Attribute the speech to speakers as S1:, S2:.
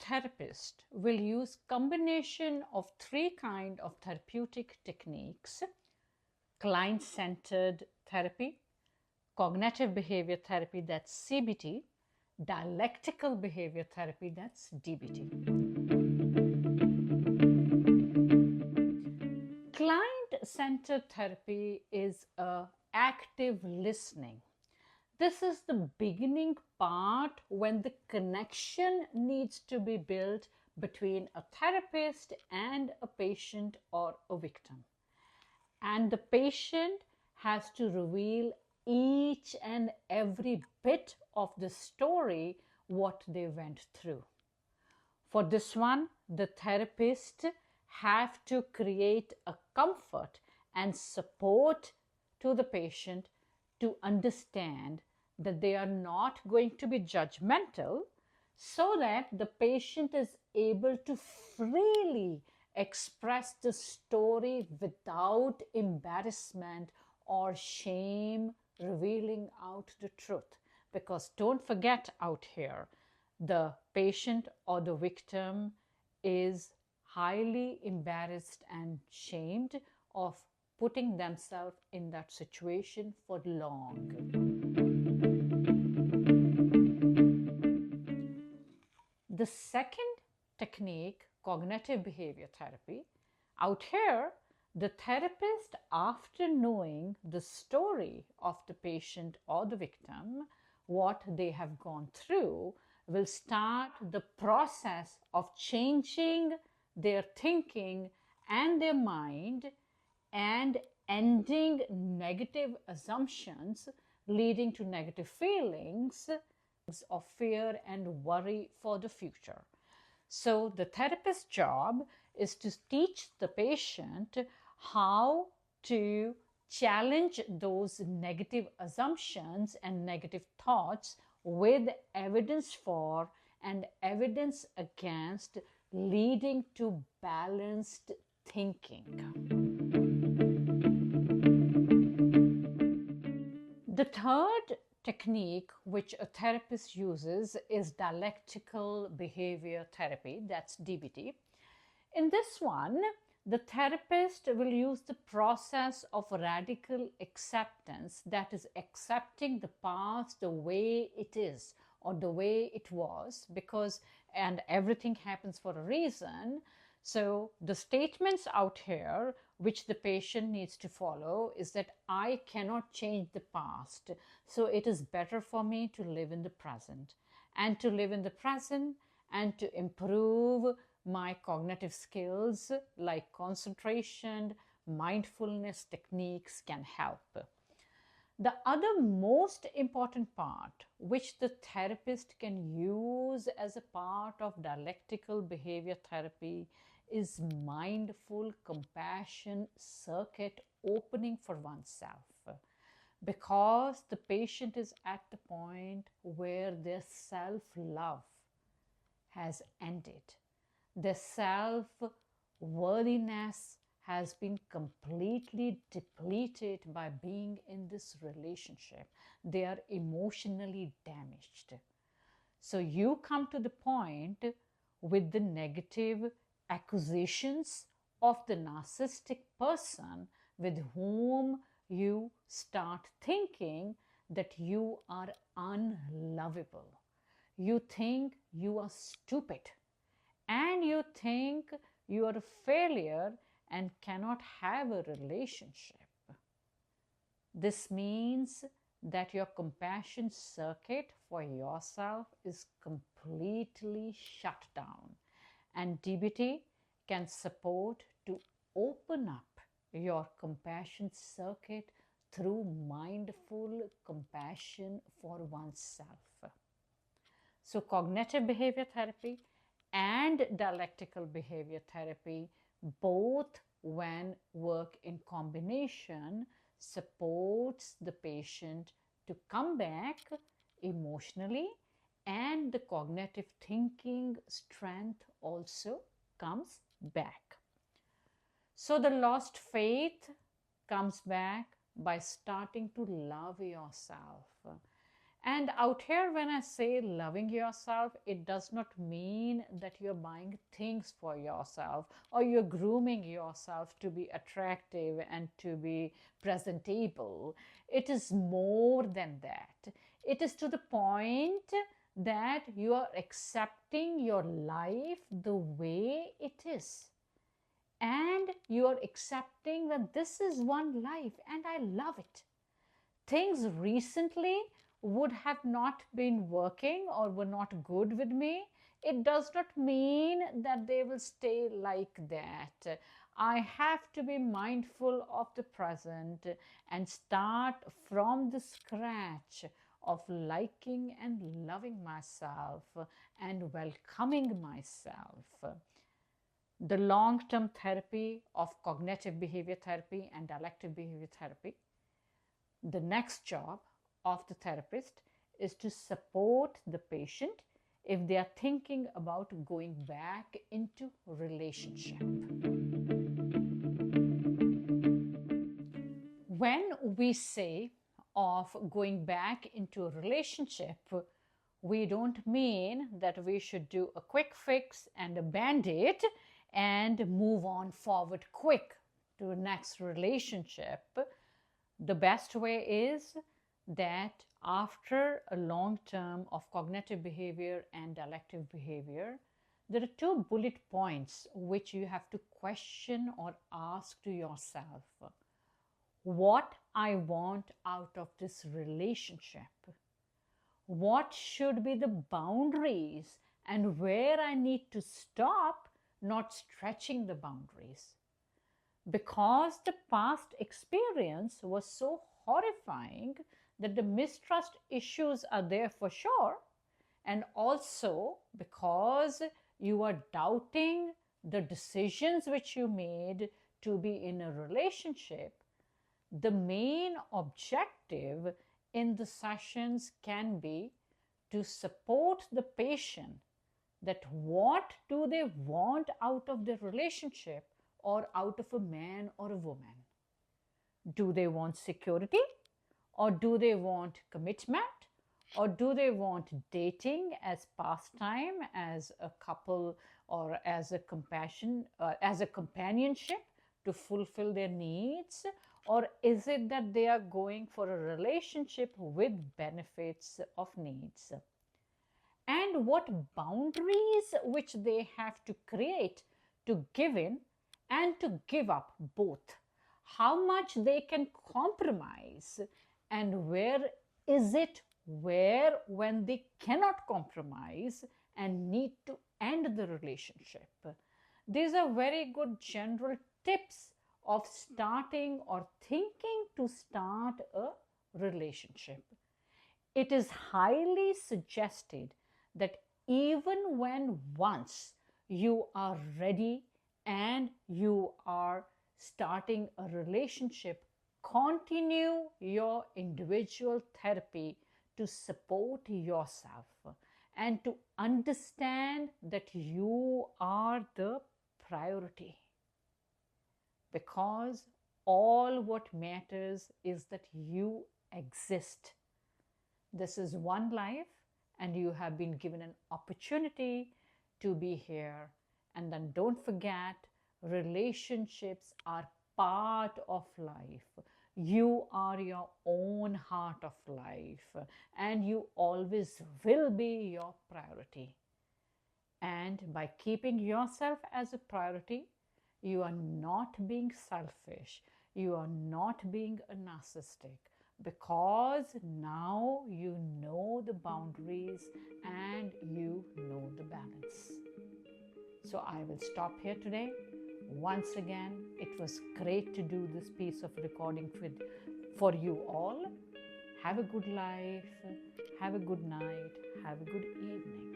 S1: therapist will use combination of three kinds of therapeutic techniques: client-centered therapy, cognitive behavior therapy, that's CBT, dialectical behavior therapy, that's DBT. Client-centered therapy is active listening. This is the beginning part when the connection needs to be built between a therapist and a patient or a victim. And the patient has to reveal each and every bit of the story what they went through. For this one, the therapist have to create a comfort and support to the patient to understand that they are not going to be judgmental, so that the patient is able to freely express the story without embarrassment or shame, revealing out the truth. Because don't forget out here, the patient or the victim is highly embarrassed and shamed of putting themselves in that situation for long. The second technique, cognitive behavior therapy, out here, the therapist, after knowing the story of the patient or the victim, what they have gone through, will start the process of changing their thinking and their mind and ending negative assumptions leading to negative feelings of fear and worry for the future. So the therapist's job is to teach the patient how to challenge those negative assumptions and negative thoughts with evidence for and evidence against, leading to balanced thinking. The third technique which a therapist uses is dialectical behavior therapy, that's DBT. In this one, the therapist will use the process of radical acceptance, that is accepting the past the way it is or the way it was, because and everything happens for a reason. So the statements out here which the patient needs to follow is that I cannot change the past, so it is better for me to live in the present. And to live in the present and to improve my cognitive skills like concentration, mindfulness techniques can help. The other most important part which the therapist can use as a part of dialectical behavior therapy is mindful compassion circuit opening for oneself, because the patient is at the point where their self-love has ended. Their self-worthiness has been completely depleted by being in this relationship. They are emotionally damaged. So you come to the point with the negative accusations of the narcissistic person with whom you start thinking that you are unlovable. You think you are stupid, and you think you are a failure and cannot have a relationship. This means that your compassion circuit for yourself is completely shut down, and DBT can support to open up your compassion circuit through mindful compassion for oneself. So cognitive behavior therapy and dialectical behavior therapy, both when work in combination, supports the patient to come back emotionally, and the cognitive thinking strength also comes back. So the lost faith comes back by starting to love yourself And out here, when I say loving yourself, it does not mean that you're buying things for yourself or you're grooming yourself to be attractive and to be presentable. It is more than that. It is to the point that you are accepting your life the way it is. And you are accepting that this is one life and I love it. Things recently would have not been working or were not good with me. It does not mean that they will stay like that. I have to be mindful of the present and start from the scratch of liking and loving myself and welcoming myself. The long-term therapy of cognitive behavior therapy and dialectical behavior therapy, the next job of the therapist is to support the patient if they are thinking about going back into relationship. When we say of going back into a relationship, we don't mean that we should do a quick fix and a band-aid and move on forward quick to the next relationship. The best way is that after a long term of cognitive behavior and dialectical behavior, there are 2 bullet points which you have to question or ask to yourself. What I want out of this relationship? What should be the boundaries and where I need to stop not stretching the boundaries? Because the past experience was so horrifying that the mistrust issues are there for sure, and also because you are doubting the decisions which you made to be in a relationship, the main objective in the sessions can be to support the patient that what do they want out of the relationship or out of a man or a woman. Do they want security, or do they want commitment, or do they want dating as pastime, as a couple, or as a companionship to fulfill their needs? Or is it that they are going for a relationship with benefits of needs? And what boundaries which they have to create to give in and to give up both. How much they can compromise, and where is it where when they cannot compromise and need to end the relationship. These are very good general tips of starting or thinking to start a relationship. It is highly suggested that even when once you are ready and you are starting a relationship, continue your individual therapy to support yourself and to understand that you are the priority. Because all what matters is that you exist. This is one life, and you have been given an opportunity to be here. And then don't forget, relationships are part of life. You are your own heart of life, and you always will be your priority. And by keeping yourself as a priority, you are not being selfish. You are not being a narcissistic, because now you know the boundaries and you know the balance. So I will stop here today. Once again, it was great to do this piece of recording for you all. Have a good life. Have a good night. Have a good evening.